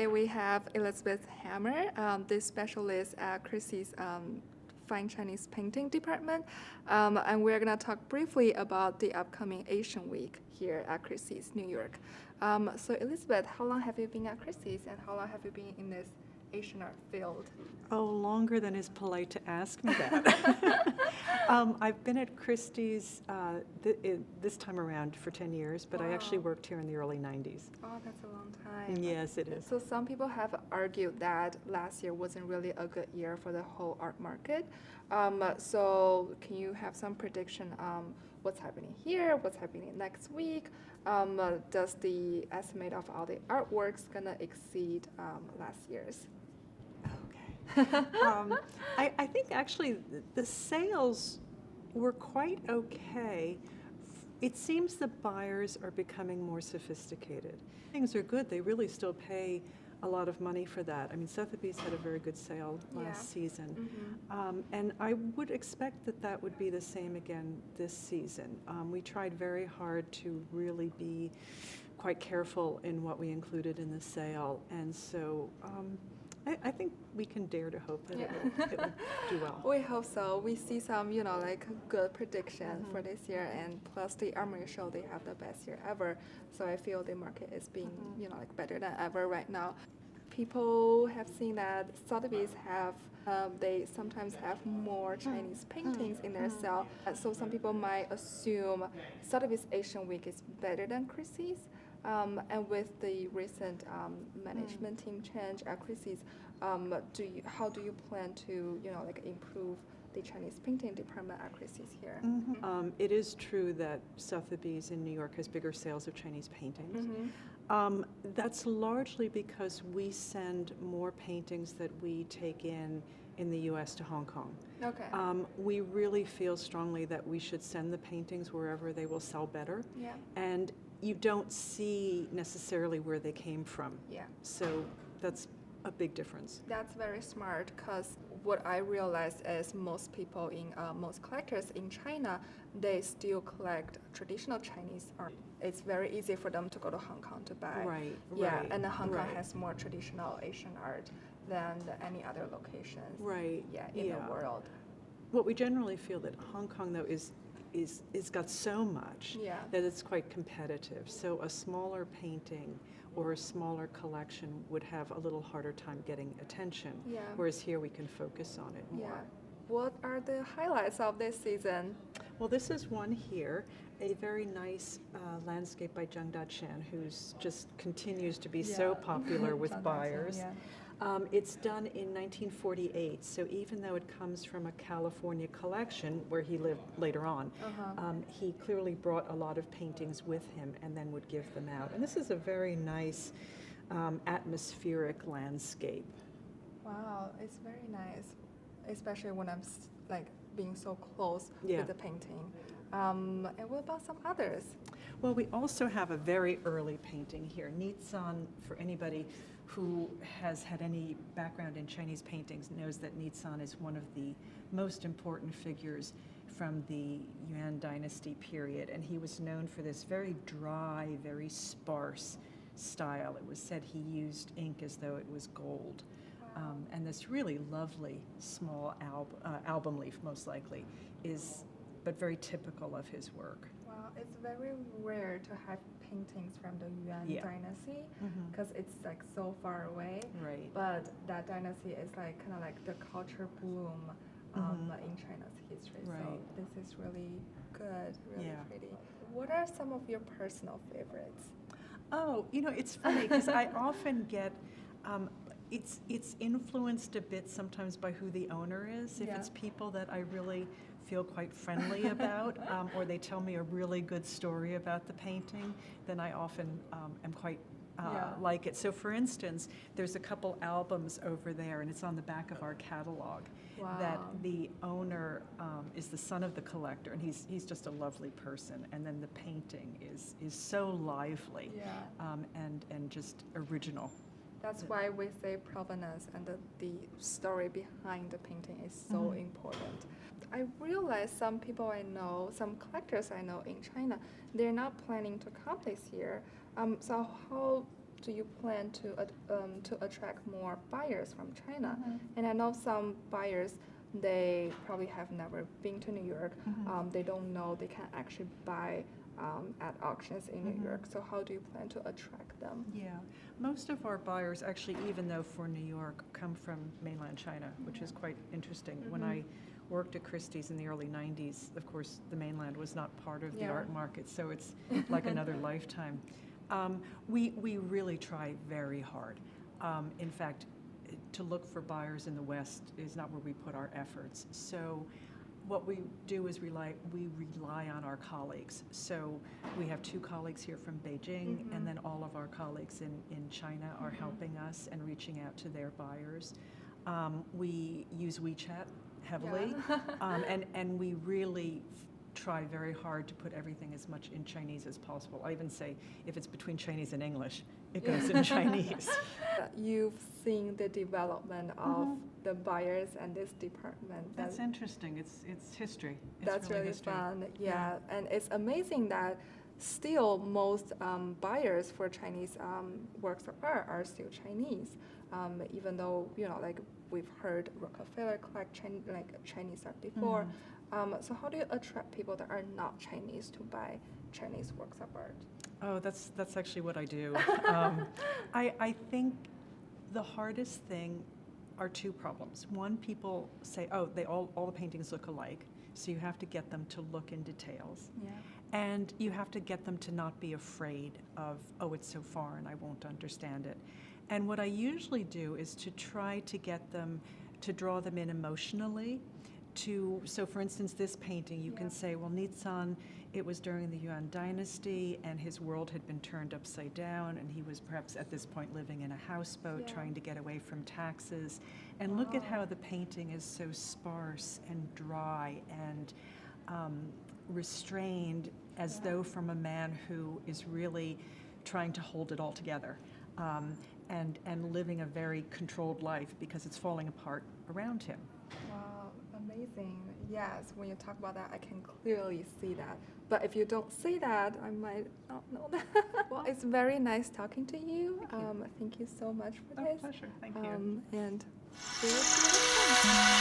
today we have Elizabeth Hammer, the specialist at Christie's Fine Chinese Painting Department. And we're going to talk briefly about the upcoming Asian Week here at Christie's, New York. So Elizabeth, how long have you been at Christie's and how long have you been in this Asian art field? Oh, longer than is polite to ask me that. I've been at Christie's this time around for 10 years, but Wow. I actually worked here in the early 90s. Oh, that's a long time. Yes, it is. So some people have argued that last year wasn't really a good year for the whole art market. So can you have some prediction what's happening here, what's happening next week? Does the estimate of all the artworks gonna exceed last year's? I think actually the sales were quite okay. It seems the buyers are becoming more sophisticated. Things are good. They really still pay a lot of money for that. I mean, Sotheby's had a very good sale last season. Mm-hmm. And I would expect that that would be the same again this season. We tried very hard to really be quite careful in what we included in the sale. And so I think we can dare to hope that it will do well. We hope so. We see some, like good prediction for this year, and plus the Armory show, they have the best year ever. So I feel the market is being, like better than ever right now. People have seen that Sotheby's they sometimes have more Chinese paintings in their sale. So some people might assume Sotheby's Asian Week is better than Christie's. And with the recent management team change at Christie's, how do you plan to, improve the Chinese painting department at Christie's here? Mm-hmm. It is true that Sotheby's in New York has bigger sales of Chinese paintings. Mm-hmm. That's largely because we send more paintings that we take in the U.S. to Hong Kong. Okay. We really feel strongly that we should send the paintings wherever they will sell better. Yeah. And you don't see necessarily where they came from. Yeah. So that's a big difference. That's very smart, because what I realized is most people most collectors in China, they still collect traditional Chinese art. It's very easy for them to go to Hong Kong to buy. Right. Yeah, right, and Hong Kong right. has more traditional Asian art than any other locations. Right. Yeah, in the world. What we generally feel that Hong Kong though is got so much that it's quite competitive. So a smaller painting or a smaller collection would have a little harder time getting attention. Yeah. Whereas here we can focus on it more. Yeah. What are the highlights of this season? Well, this is one here, a very nice landscape by Zheng Da-Chen, who's just continues to be so popular with buyers. It's done in 1948, so even though it comes from a California collection where he lived later on, he clearly brought a lot of paintings with him and then would give them out. And this is a very nice atmospheric landscape. Wow, it's very nice, especially when I'm being so close with the painting. And what about some others? Well, we also have a very early painting here. Nizan, for anybody who has had any background in Chinese paintings, knows that Nizan is one of the most important figures from the Yuan dynasty period. And he was known for this very dry, very sparse style. It was said he used ink as though it was gold. Wow. And this really lovely small album leaf, most likely, but very typical of his work. Wow, it's very rare to have paintings from the Yuan dynasty, because it's so far away. Right. But that dynasty is kind of like the culture bloom in China's history. Right. So this is really good, really pretty. Yeah. What are some of your personal favorites? Oh, it's funny because I often get, it's influenced a bit sometimes by who the owner is. If it's people that I really feel quite friendly about, or they tell me a really good story about the painting, then I often am quite like it. So for instance, there's a couple albums over there, and it's on the back of our catalog. Wow. That the owner is the son of the collector, and he's just a lovely person. And then the painting is so lively and just original. That's why we say provenance and the story behind the painting is so important. I realize some people I know, some collectors I know in China, they're not planning to come this year. So how do you plan to attract more buyers from China? And I know some buyers, they probably have never been to New York. They don't know they can actually buy at auctions in New York. So how do you plan to attract them? Yeah, most of our buyers actually, even though for New York, come from mainland China, which is quite interesting. When I worked at Christie's in the early 90s, of course, the mainland was not part of the art market, so it's like another lifetime. We really try very hard. In fact, to look for buyers in the West is not where we put our efforts. So what we do is we rely on our colleagues. So we have 2 colleagues here from Beijing, and then all of our colleagues in China are helping us and reaching out to their buyers. We use WeChat heavily, and we really try very hard to put everything as much in Chinese as possible. I even say if it's between Chinese and English, it goes in Chinese. You've seen the development of the buyers and this department. That's interesting. It's history. That's really history. fun. Yeah, and it's amazing that still most buyers for Chinese works of art are still Chinese, even though like we've heard Rockefeller collect Chinese art before. So how do you attract people that are not Chinese to buy Chinese works of art? Oh, that's actually what I do. I think the hardest thing are 2 problems. One, people say, oh, all the paintings look alike, so you have to get them to look in details. Yeah. And you have to get them to not be afraid of, oh, it's so foreign, I won't understand it. And what I usually do is to try to get them, to draw them in emotionally. So for instance, this painting, you can say, well, Nizan, it was during the Yuan dynasty, and his world had been turned upside down, and he was perhaps at this point living in a houseboat trying to get away from taxes. And look at how the painting is so sparse and dry and restrained, as though from a man who is really trying to hold it all together, and living a very controlled life because it's falling apart around him. Wow, amazing. Yes, when you talk about that, I can clearly see that. But if you don't see that, I might not know that. Well, it's very nice talking to you. Thank you so much for this. Pleasure. Thank you. And see you next time.